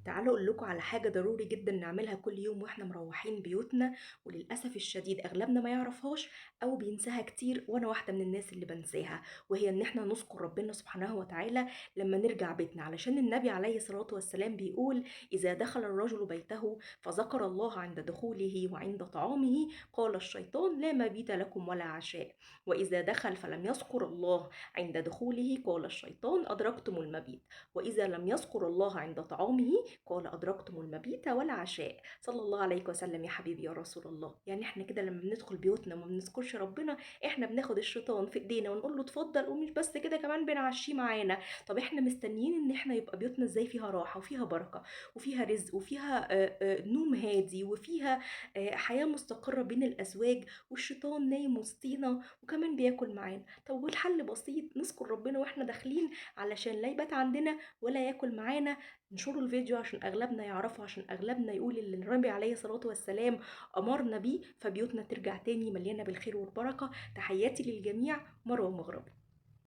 تعالوا اقول لكم على حاجة ضروري جدا نعملها كل يوم واحنا مروحين بيوتنا، وللأسف الشديد اغلبنا ما يعرفهاش او بينساها كتير، وانا واحدة من الناس اللي بنساها. وهي ان احنا نذكر ربنا سبحانه وتعالى لما نرجع بيتنا، علشان النبي عليه الصلاة والسلام بيقول: اذا دخل الرجل بيته فذكر الله عند دخوله وعند طعامه قال الشيطان: لا مبيت لكم ولا عشاء. واذا دخل فلم يذكر الله عند دخوله قال الشيطان: ادركتم المبيت. وإذا لم يذكر الله عند طعامه قال: أدركتم المبيت والعشاء. صلى الله عليك وسلم يا حبيبي يا رسول الله. يعني احنا كده لما بندخل بيوتنا وما بنذكرش ربنا، احنا بناخد الشيطان في ايدينا ونقول له اتفضل، ومش بس كده، كمان بنعشيه معانا. طب احنا مستنيين ان احنا يبقى بيوتنا ازاي؟ فيها راحة وفيها بركة وفيها رزق وفيها نوم هادي وفيها حياة مستقرة بين الأزواج، والشيطان نايم وسطينا وكمان بياكل معانا. طب والحل بسيط: نذكر ربنا واحنا داخلين علشان لا يبات عندنا ولا ياكل معانا. انشروا الفيديو عشان اغلبنا يعرفوا، عشان اغلبنا يقول اللي النبي عليه الصلاة والسلام امرنا بيه، فبيوتنا ترجع تاني مليانة بالخير والبركة. تحياتي للجميع، مروة مغربي.